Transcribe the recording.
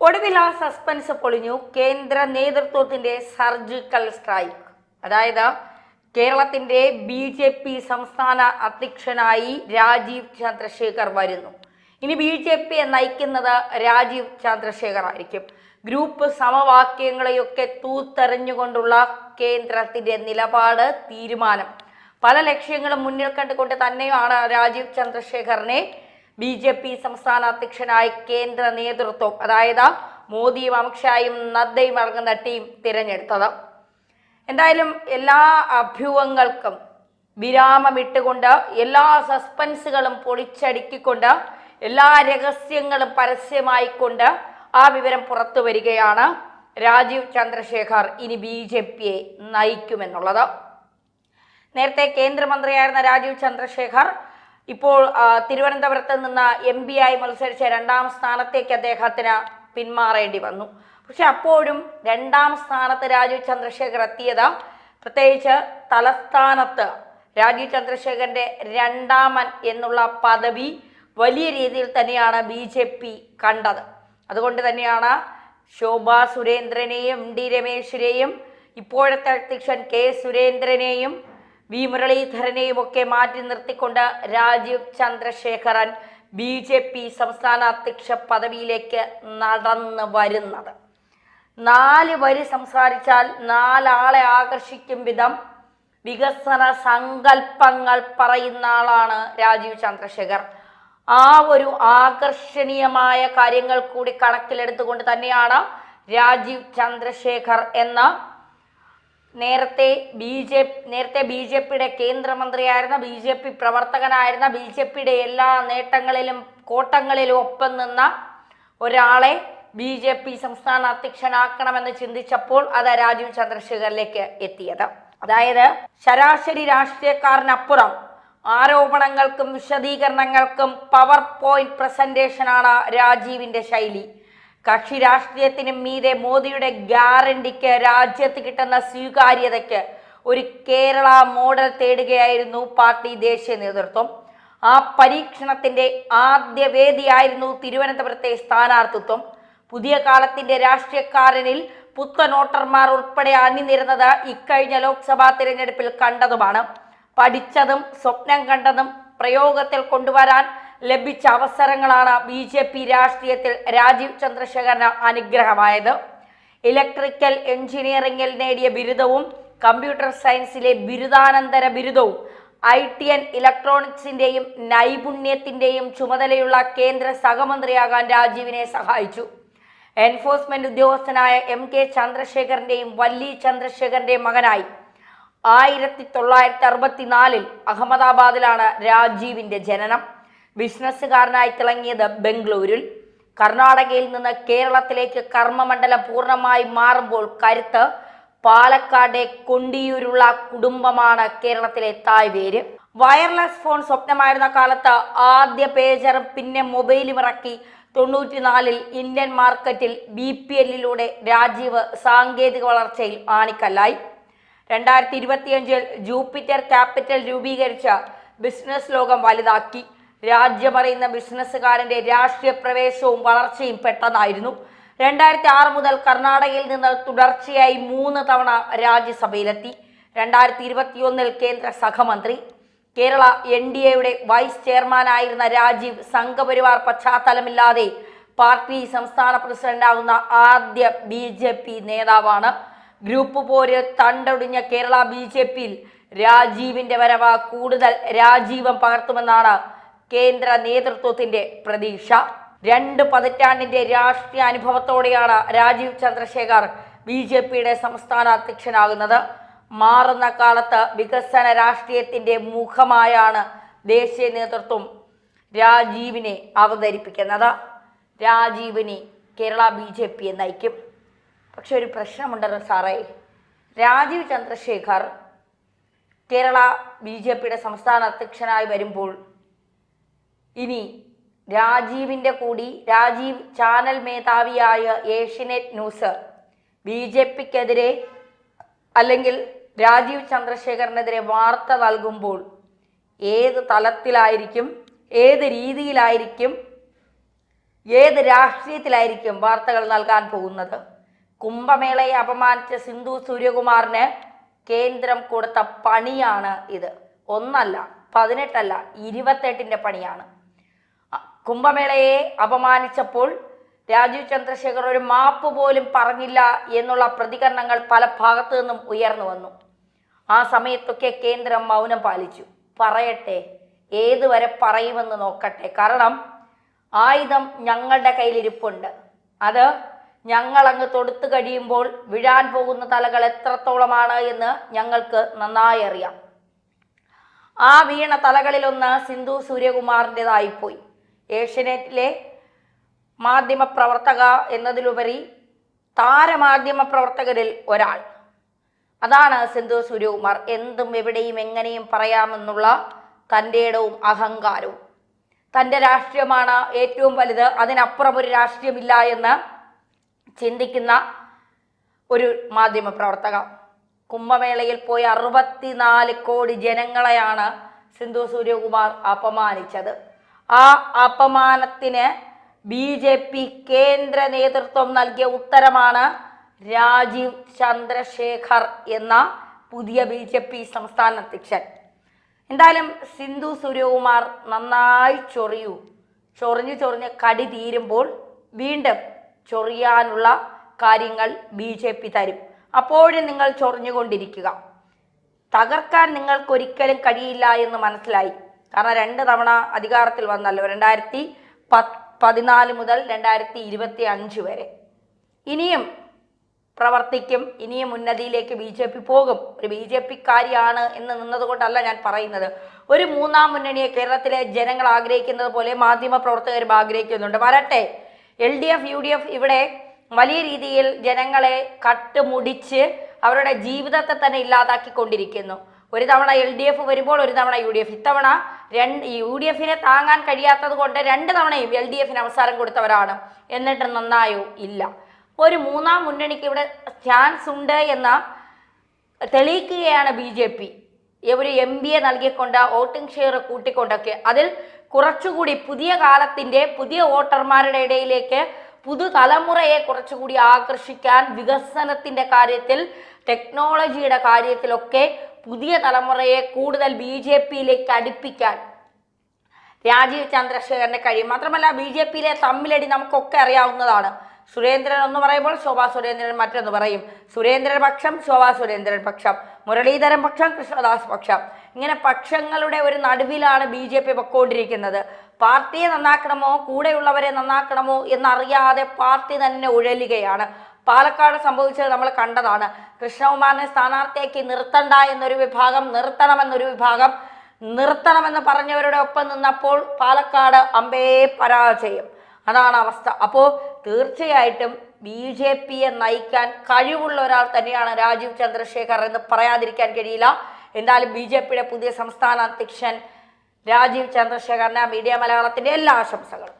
ഒടുവിൽ ആ സസ്പെൻസ് പൊളിഞ്ഞു. കേന്ദ്ര നേതൃത്വത്തിന്റെ സർജിക്കൽ സ്ട്രൈക്ക്. അതായത് കേരളത്തിന്റെ BJP സംസ്ഥാന അധ്യക്ഷനായി രാജീവ് ചന്ദ്രശേഖർ വരുന്നു. ഇനി BJP നയിക്കുന്നത് രാജീവ് ചന്ദ്രശേഖർ ആയിരിക്കും. ഗ്രൂപ്പ് സമവാക്യങ്ങളെയൊക്കെ തൂത്തെറിഞ്ഞുകൊണ്ടുള്ള കേന്ദ്രത്തിന്റെ നിലപാട്, തീരുമാനം, പല ലക്ഷ്യങ്ങളും മുന്നിൽ കണ്ടുകൊണ്ട് തന്നെയാണ് രാജീവ് ചന്ദ്രശേഖറിനെ BJP സംസ്ഥാന അധ്യക്ഷനായി കേന്ദ്ര നേതൃത്വം, അതായത് മോദിയും അമിത്ഷായും നദ്ദയും അടങ്ങുന്ന ടീം തിരഞ്ഞെടുത്തത്. എന്തായാലും എല്ലാ അഭ്യൂഹങ്ങൾക്കും വിരാമമിട്ടുകൊണ്ട്, എല്ലാ സസ്പെൻസുകളും പൊളിച്ചടുക്കിക്കൊണ്ട്, എല്ലാ രഹസ്യങ്ങളും പരസ്യമായിക്കൊണ്ട് ആ വിവരം പുറത്തു വരികയാണ്. രാജീവ് ചന്ദ്രശേഖർ ഇനി BJPയെ നയിക്കുമെന്നുള്ളത്. നേരത്തെ കേന്ദ്രമന്ത്രിയായിരുന്ന രാജീവ് ചന്ദ്രശേഖർ ഇപ്പോൾ തിരുവനന്തപുരത്ത് നിന്ന് MP ആയി മത്സരിച്ച 2ാം സ്ഥാനത്തേക്ക് അദ്ദേഹത്തിന് പിന്മാറേണ്ടി വന്നു. പക്ഷെ അപ്പോഴും 2ാം സ്ഥാനത്ത് രാജീവ് ചന്ദ്രശേഖർ എത്തിയത്, പ്രത്യേകിച്ച് തലസ്ഥാനത്ത് രാജീവ് ചന്ദ്രശേഖരന്റെ 2ാമൻ എന്നുള്ള പദവി വലിയ രീതിയിൽ തന്നെയാണ് BJP കണ്ടത്. അതുകൊണ്ട് തന്നെയാണ് ശോഭാ സുരേന്ദ്രനെയും MD രമേശിനെയും ഇപ്പോഴത്തെ അധ്യക്ഷൻ K സുരേന്ദ്രനെയും V മുരളീധരനെയും ഒക്കെ മാറ്റി നിർത്തിക്കൊണ്ട് രാജീവ് ചന്ദ്രശേഖരൻ BJP സംസ്ഥാന അധ്യക്ഷ പദവിയിലേക്ക് നടന്നു വരുന്നത്. 4 വരി സംസാരിച്ചാൽ 4 ആളെ ആകർഷിക്കും വിധം വികസന സങ്കല്പങ്ങൾ പറയുന്ന ആളാണ് രാജീവ് ചന്ദ്രശേഖർ. ആ ഒരു ആകർഷണീയമായ കാര്യങ്ങൾ കൂടി കണക്കിലെടുത്തുകൊണ്ട് തന്നെയാണ് രാജീവ് ചന്ദ്രശേഖർ എന്ന നേരത്തെ BJPയുടെ കേന്ദ്രമന്ത്രിയായിരുന്ന, BJP പ്രവർത്തകനായിരുന്ന, BJPയുടെ എല്ലാ നേട്ടങ്ങളിലും കോട്ടങ്ങളിലും ഒപ്പം നിന്ന ഒരാളെ BJP സംസ്ഥാന അധ്യക്ഷനാക്കണമെന്ന് ചിന്തിച്ചപ്പോൾ അത് രാജീവ് ചന്ദ്രശേഖറിലേക്ക് എത്തിയത്. അതായത് ശരാശരി രാഷ്ട്രീയക്കാരനപ്പുറം ആരോപണങ്ങൾക്കും വിശദീകരണങ്ങൾക്കും പവർ പോയിന്റ് പ്രസന്റേഷനാണ് രാജീവിന്റെ ശൈലി. കക്ഷി രാഷ്ട്രീയത്തിനും മീതെ മോദിയുടെ ഗ്യാരണ്ടിക്ക്, രാജ്യത്ത് കിട്ടുന്ന സ്വീകാര്യതയ്ക്ക് ഒരു കേരള മോഡൽ തേടുകയായിരുന്നു പാർട്ടി ദേശീയ നേതൃത്വം. ആ പരീക്ഷണത്തിന്റെ ആദ്യ വേദിയായിരുന്നു തിരുവനന്തപുരത്തെ സ്ഥാനാർത്ഥിത്വം. പുതിയ കാലത്തിന്റെ രാഷ്ട്രീയക്കാരനിൽ പുത്തൻ വോട്ടർമാർ ഉൾപ്പെടെ അണിനിരുന്നത് ഇക്കഴിഞ്ഞ ലോക്സഭാ തിരഞ്ഞെടുപ്പിൽ കണ്ടതുമാണ്. പഠിച്ചതും സ്വപ്നം കണ്ടതും പ്രയോഗത്തിൽ കൊണ്ടുവരാൻ ലഭിച്ച അവസരങ്ങളാണ് BJP രാഷ്ട്രീയത്തിൽ രാജീവ് ചന്ദ്രശേഖരന് അനുഗ്രഹമായത്. ഇലക്ട്രിക്കൽ എഞ്ചിനീയറിംഗിൽ നേടിയ ബിരുദവും കമ്പ്യൂട്ടർ സയൻസിലെ ബിരുദാനന്തര ബിരുദവും ITN ഇലക്ട്രോണിക്സിന്റെയും നൈപുണ്യത്തിന്റെയും ചുമതലയുള്ള കേന്ദ്ര സഹമന്ത്രിയാകാൻ രാജീവിനെ സഹായിച്ചു. എൻഫോഴ്സ്മെന്റ് ഉദ്യോഗസ്ഥനായ MK ചന്ദ്രശേഖരന്റെയും വല്ലി ചന്ദ്രശേഖരന്റെയും മകനായി 1964 അഹമ്മദാബാദിലാണ് രാജീവിന്റെ ജനനം. ബിസിനസ്സുകാരനായി തിളങ്ങിയത് ബംഗളൂരിൽ. കർണാടകയിൽ നിന്ന് കേരളത്തിലേക്ക് കർമ്മമണ്ഡലം പൂർണ്ണമായി മാറുമ്പോൾ കരുത്ത് പാലക്കാട്ടെ കൊണ്ടിയൂരുള്ള കുടുംബമാണ് കേരളത്തിലെ തായ്വേര്. വയർലെസ് ഫോൺ സ്വപ്നമായിരുന്ന കാലത്ത് ആദ്യ പേജറും പിന്നെ മൊബൈലും ഇറക്കി 94 ഇന്ത്യൻ മാർക്കറ്റിൽ BPLലൂടെ രാജീവ് സാങ്കേതിക വളർച്ചയിൽ ആണിക്കല്ലായി. 2025 ജൂപ്പിറ്റർ ക്യാപിറ്റൽ രൂപീകരിച്ച ബിസിനസ് ലോകം വലുതാക്കി. രാജ്യമറിയുന്ന ബിസിനസ്സുകാരന്റെ രാഷ്ട്രീയ പ്രവേശവും വളർച്ചയും പെട്ടെന്നായിരുന്നു. 2006 മുതൽ കർണാടകയിൽ നിന്ന് തുടർച്ചയായി 3 തവണ രാജ്യസഭയിലെത്തി. 2021 കേന്ദ്ര സഹമന്ത്രി. കേരള NDAയുടെ വൈസ് ചെയർമാനായിരുന്ന രാജീവ് സംഘപരിവാർ പശ്ചാത്തലമില്ലാതെ പാർട്ടി സംസ്ഥാന പ്രസിഡന്റാകുന്ന ആദ്യ BJP നേതാവാണ്. ഗ്രൂപ്പ് പോര് തണ്ടൊടിഞ്ഞ കേരള BJPയിൽ രാജീവിന്റെ വരവ് കൂടുതൽ രാജീവം പകർത്തുമെന്നാണ് കേന്ദ്ര നേതൃത്വത്തിന്റെ പ്രതീക്ഷ. 2 പതിറ്റാണ്ടിന്റെ രാഷ്ട്രീയ അനുഭവത്തോടെയാണ് രാജീവ് ചന്ദ്രശേഖർ BJPയുടെ സംസ്ഥാന അധ്യക്ഷനാകുന്നത്. മാറുന്ന കാലത്ത് വികസന രാഷ്ട്രീയത്തിന്റെ മുഖമായാണ് ദേശീയ നേതൃത്വം രാജീവിനെ അവതരിപ്പിക്കുന്നത്. രാജീവിനെ കേരള BJPയെ നയിക്കും. പക്ഷെ ഒരു പ്രശ്നമുണ്ടല്ലോ സാറേ, രാജീവ് ചന്ദ്രശേഖർ കേരള BJPയുടെ സംസ്ഥാന അധ്യക്ഷനായി വരുമ്പോൾ ഇനി രാജീവിൻ്റെ കൂടി രാജീവ് ചാനൽ മേധാവിയായ ഏഷ്യനെറ്റ് ന്യൂസ് BJPക്കെതിരെ അല്ലെങ്കിൽ രാജീവ് ചന്ദ്രശേഖറിനെതിരെ വാർത്ത നൽകുമ്പോൾ ഏത് തലത്തിലായിരിക്കും, ഏത് രീതിയിലായിരിക്കും ഏത് രാഷ്ട്രീയത്തിലായിരിക്കും വാർത്തകൾ നൽകാൻ പോകുന്നത്? കുംഭമേളയെ അപമാനിച്ച സിന്ധു സൂര്യകുമാറിന് കേന്ദ്രം കൊടുത്ത പണിയാണ് ഇത്. 1 അല്ല, 18 അല്ല, 28 പണിയാണ്. കുംഭമേളയെ അപമാനിച്ചപ്പോൾ രാജീവ് ചന്ദ്രശേഖർ ഒരു മാപ്പ് പോലും പറഞ്ഞില്ല എന്നുള്ള പ്രതികരണങ്ങൾ പല ഭാഗത്തു നിന്നും ഉയർന്നു വന്നു. ആ സമയത്തൊക്കെ കേന്ദ്രം മൗനം പാലിച്ചു. പറയട്ടെ, ഏതുവരെ പറയുമെന്ന് നോക്കട്ടെ. കാരണം ആയുധം ഞങ്ങളുടെ കയ്യിലിരിപ്പുണ്ട്. അത് ഞങ്ങളങ്ങ് തൊടുത്തു കഴിയുമ്പോൾ വീഴാൻ പോകുന്ന തലകൾ എത്രത്തോളമാണ് എന്ന് ഞങ്ങൾക്ക് നന്നായി അറിയാം. ആ വീണ തലകളിലൊന്ന് സിന്ധു സൂര്യകുമാറിൻ്റെതായിപ്പോയി. ഏഷ്യനെറ്റിലെ മാധ്യമപ്രവർത്തക എന്നതിലുപരി താരമാധ്യമ പ്രവർത്തകരിൽ ഒരാൾ. അതാണ് സിന്ധു സൂര്യകുമാർ. എന്തും എവിടെയും എങ്ങനെയും പറയാമെന്നുള്ള തൻ്റെ ഇടവും അഹങ്കാരവും. തൻ്റെ രാഷ്ട്രീയമാണ് ഏറ്റവും വലുത്, അതിനപ്പുറം ഒരു രാഷ്ട്രീയമില്ല എന്ന് ചിന്തിക്കുന്ന ഒരു മാധ്യമ പ്രവർത്തക. കുംഭമേളയിൽ പോയി 64 കോടി ജനങ്ങളെയാണ് സിന്ധു സൂര്യകുമാർ അപമാനിച്ചത്. ആ അപമാനത്തിന് BJP കേന്ദ്ര നേതൃത്വം നൽകിയ ഉത്തരമാണ് രാജീവ് ചന്ദ്രശേഖർ എന്ന പുതിയ BJP സംസ്ഥാന അധ്യക്ഷൻ. എന്തായാലും സിന്ധു സൂര്യകുമാർ നന്നായി ചൊറിഞ്ഞ് കടി തീരുമ്പോൾ വീണ്ടും ചൊറിയാനുള്ള കാര്യങ്ങൾ BJP തരും. അപ്പോഴും നിങ്ങൾ ചൊറിഞ്ഞുകൊണ്ടിരിക്കുക. തകർക്കാൻ നിങ്ങൾക്കൊരിക്കലും കഴിയില്ല എന്ന് മനസ്സിലായി. കാരണം 2 തവണ അധികാരത്തിൽ വന്നല്ലോ, 2014 മുതൽ 2025 വരെ. ഇനിയും പ്രവർത്തിക്കും, ഇനിയും ഉന്നതിയിലേക്ക് BJP പോകും. ഒരു BJP-കാരിയാണ് എന്ന് നിന്നതുകൊണ്ടല്ല ഞാൻ പറയുന്നത്. ഒരു 3ാം മുന്നണിയെ കേരളത്തിലെ ജനങ്ങൾ ആഗ്രഹിക്കുന്നത് പോലെ മാധ്യമ പ്രവർത്തകരും ആഗ്രഹിക്കുന്നുണ്ട്. വരട്ടെ. LDF UDF ഇവിടെ വലിയ രീതിയിൽ ജനങ്ങളെ കട്ടുമുടിച്ച് അവരുടെ ജീവിതത്തെ തന്നെ ഇല്ലാതാക്കിക്കൊണ്ടിരിക്കുന്നു. ഒരു തവണ LDF വരുമ്പോൾ ഒരു തവണ UDF. ഇത്തവണ UDF-നെ താങ്ങാൻ കഴിയാത്തത് കൊണ്ട് 2 തവണയും LDF-ന് അവസരം കൊടുത്തവരാണ്. എന്നിട്ട് നന്നായോ? ഇല്ല. ഒരു 3ാം മുന്നണിക്ക് ഇവിടെ ചാൻസ് ഉണ്ട് എന്ന് തെളിയിക്കുകയാണ് BJP. ഒരു MBA നൽകിക്കൊണ്ട് വോട്ടിംഗ് ഷെയർ കൂട്ടിക്കൊണ്ടൊക്കെ അതിൽ കുറച്ചുകൂടി പുതിയ കാലത്തിൻ്റെ പുതിയ വോട്ടർമാരുടെ ഇടയിലേക്ക് പുതുതലമുറയെ കുറച്ചുകൂടി ആകർഷിക്കാൻ, വികസനത്തിൻ്റെ കാര്യത്തിൽ, ടെക്നോളജിയുടെ കാര്യത്തിലൊക്കെ പുതിയ തലമുറയെ കൂടുതൽ BJP-യിലേക്ക് അടുപ്പിക്കാൻ രാജീവ് ചന്ദ്രശേഖറിന് കഴിയും. മാത്രമല്ല BJP-യിലെ തമ്മിലടി നമുക്കൊക്കെ അറിയാവുന്നതാണ്. സുരേന്ദ്രൻ ഒന്ന് പറയുമ്പോൾ ശോഭാ സുരേന്ദ്രൻ മറ്റൊന്ന് പറയും. സുരേന്ദ്രൻ പക്ഷം, ശോഭാ സുരേന്ദ്രൻ പക്ഷം, മുരളീധരൻ പക്ഷം, കൃഷ്ണദാസ് പക്ഷം. ഇങ്ങനെ പക്ഷങ്ങളുടെ ഒരു നടുവിലാണ് BJP പൊക്കോണ്ടിരിക്കുന്നത്. പാർട്ടിയെ നന്നാക്കണമോ കൂടെയുള്ളവരെ നന്നാക്കണമോ എന്നറിയാതെ പാർട്ടി തന്നെ ഉഴലുകയാണ്. പാലക്കാട് സംഭവിച്ചത് നമ്മൾ കണ്ടതാണ്. കൃഷ്ണകുമാറിനെ സ്ഥാനാർത്ഥിയാക്കി നിർത്തണ്ട എന്നൊരു വിഭാഗം, നിർത്തണമെന്നൊരു വിഭാഗം, നിർത്തണമെന്ന് പറഞ്ഞവരുടെ ഒപ്പം നിന്നപ്പോൾ പാലക്കാട് അമ്പേ പരാജയം. അതാണ് അവസ്ഥ. അപ്പോൾ തീർച്ചയായിട്ടും BJP-യെ നയിക്കാൻ കഴിവുള്ള ഒരാൾ തന്നെയാണ് രാജീവ് ചന്ദ്രശേഖർ എന്ന് പറയാതിരിക്കാൻ കഴിയില്ല. എന്തായാലും BJP-യുടെ പുതിയ സംസ്ഥാന അധ്യക്ഷൻ രാജീവ് ചന്ദ്രശേഖറിന് മീഡിയ മലയാളത്തിൻ്റെ എല്ലാ ആശംസകളും.